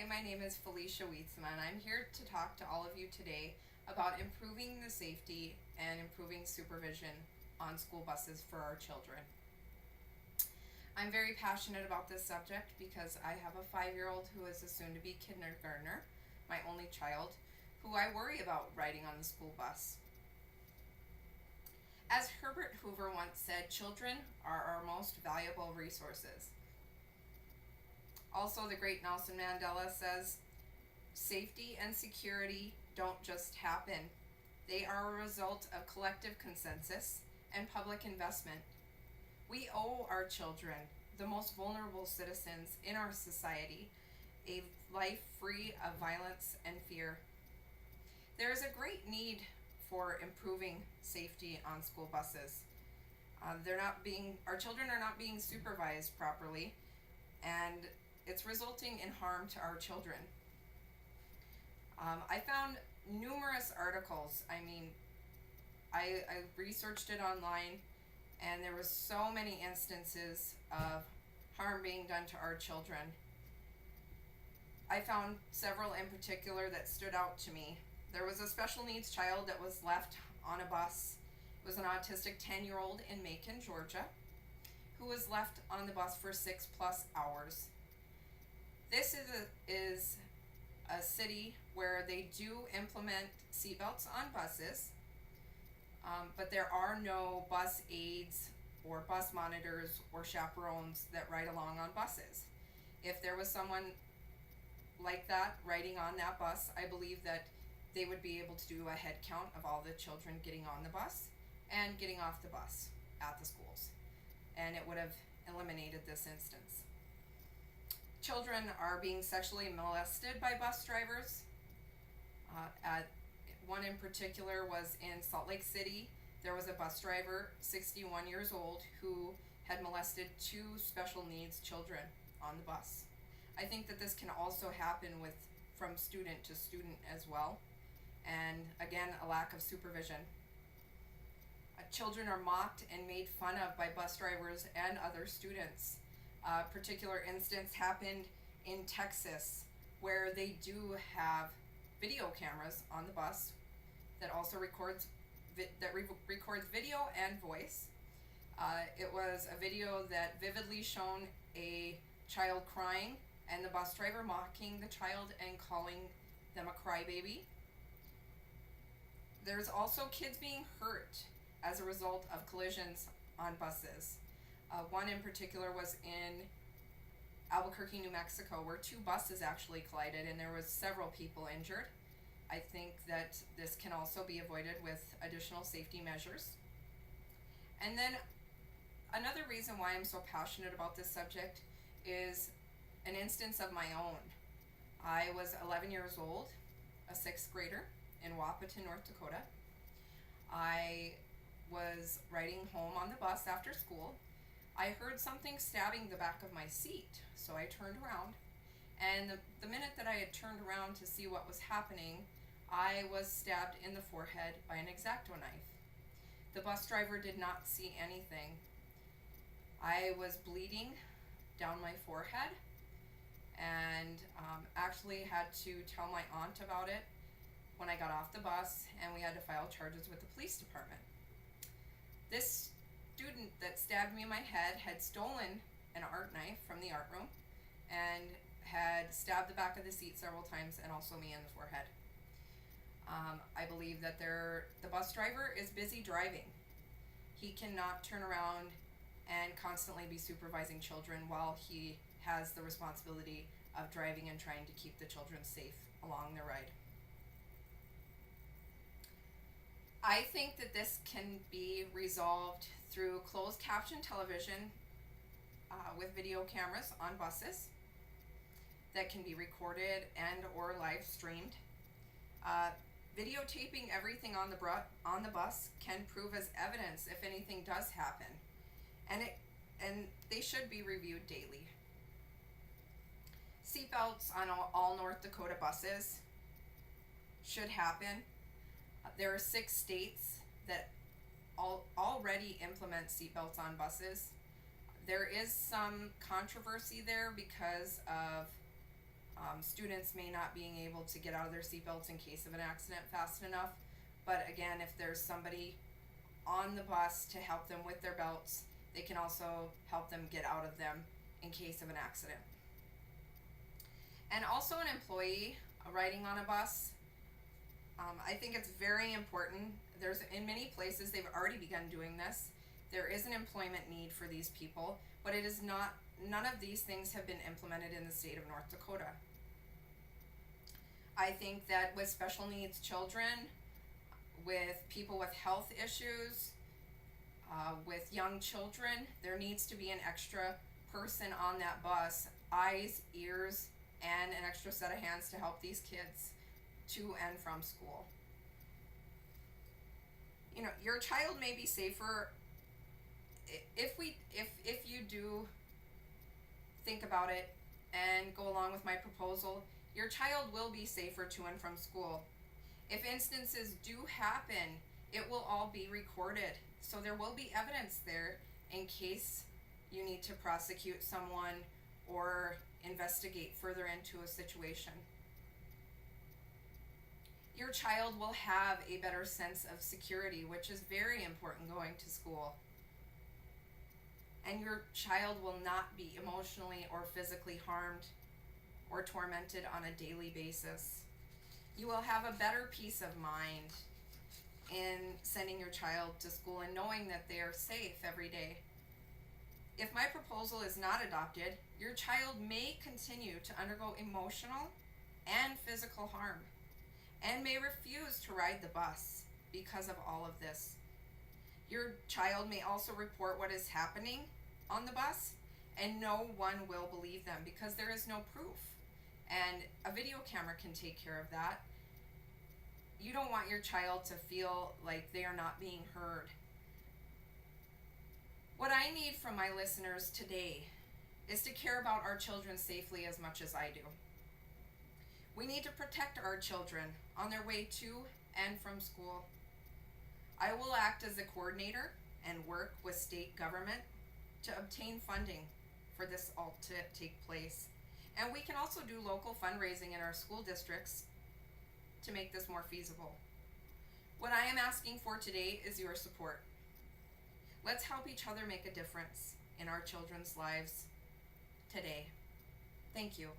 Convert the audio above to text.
Hi, my name is Felicia Wietzma, and I'm here to talk to all of you today about improving the safety and improving supervision on school buses for our children. I'm very passionate about this subject because I have a 5-year-old who is a soon-to-be kindergartner, my only child, who I worry about riding on the school bus. As Herbert Hoover once said, children are our most valuable resources. Also, the great Nelson Mandela says, safety and security don't just happen. They are a result of collective consensus and public investment. We owe our children, the most vulnerable citizens in our society, a life free of violence and fear. There is a great need for improving safety on school buses. Our children are not being supervised properly, and it's resulting in harm to our children. I found numerous articles. I researched it online, and there was so many instances of harm being done to our children. I found several in particular that stood out to me. There was a special needs child that was left on a bus. It was an autistic 10-year-old in Macon, Georgia, who was left on the bus for 6+ hours. This is a city where they do implement seatbelts on buses, but there are no bus aides or bus monitors or chaperones that ride along on buses. If there was someone like that riding on that bus, I believe that they would be able to do a head count of all the children getting on the bus and getting off the bus at the schools, and it would have eliminated this instance. Children are being sexually molested by bus drivers. One in particular was in Salt Lake City. There was a bus driver, 61 years old, who had molested 2 special needs children on the bus. I think that this can also happen from student to student as well, and again, a lack of supervision. Children are mocked and made fun of by bus drivers and other students. A particular instance happened in Texas, where they do have video cameras on the bus that also records video and voice. It was a video that vividly shown a child crying and the bus driver mocking the child and calling them a crybaby. There's also kids being hurt as a result of collisions on buses. One in particular was in Albuquerque, New Mexico, where 2 buses actually collided and there was several people injured. I think that this can also be avoided with additional safety measures. And then another reason why I'm so passionate about this subject is an instance of my own. I was 11 years old, a 6th grader in Wahpeton, North Dakota. I was riding home on the bus after school. I heard something stabbing the back of my seat, so I turned around, and the minute that I had turned around to see what was happening, I was stabbed in the forehead by an X-Acto knife. The bus driver did not see anything. I was bleeding down my forehead, and actually had to tell my aunt about it when I got off the bus, and we had to file charges with the police department. This student that stabbed me in my head had stolen an art knife from the art room and had stabbed the back of the seat several times and also me in the forehead. I believe that the bus driver is busy driving. He cannot turn around and constantly be supervising children while he has the responsibility of driving and trying to keep the children safe along their ride. I think that this can be resolved through closed caption television with video cameras on buses that can be recorded and or live streamed. Videotaping everything on the bus can prove as evidence if anything does happen, and they should be reviewed daily. Seatbelts on all North Dakota buses should happen. There are 6 states that already implement seatbelts on buses. There is some controversy there because of Students may not being able to get out of their seatbelts in case of an accident fast enough. But again, if there's somebody on the bus to help them with their belts, they can also help them get out of them in case of an accident. And also an employee riding on a bus, I think it's very important. There's, in many places, they've already begun doing this. There is an employment need for these people, but it is not, none of these things have been implemented in the state of North Dakota. I think that with special needs children, with people with health issues, with young children, there needs to be an extra person on that bus, eyes, ears, and an extra set of hands to help these kids to and from school. You know, your child may be safer if you do think about it and go along with my proposal. Your child will be safer to and from school. If instances do happen, it will all be recorded. So there will be evidence there in case you need to prosecute someone or investigate further into a situation. Your child will have a better sense of security, which is very important going to school. And your child will not be emotionally or physically harmed or tormented on a daily basis. You will have a better peace of mind in sending your child to school and knowing that they are safe every day. If my proposal is not adopted, your child may continue to undergo emotional and physical harm and may refuse to ride the bus because of all of this. Your child may also report what is happening on the bus, and no one will believe them because there is no proof. And a video camera can take care of that. You don't want your child to feel like they are not being heard. What I need from my listeners today is to care about our children safely as much as I do. We need to protect our children on their way to and from school. I will act as a coordinator and work with state government to obtain funding for this all to take place. And we can also do local fundraising in our school districts to make this more feasible. What I am asking for today is your support. Let's help each other make a difference in our children's lives today. Thank you.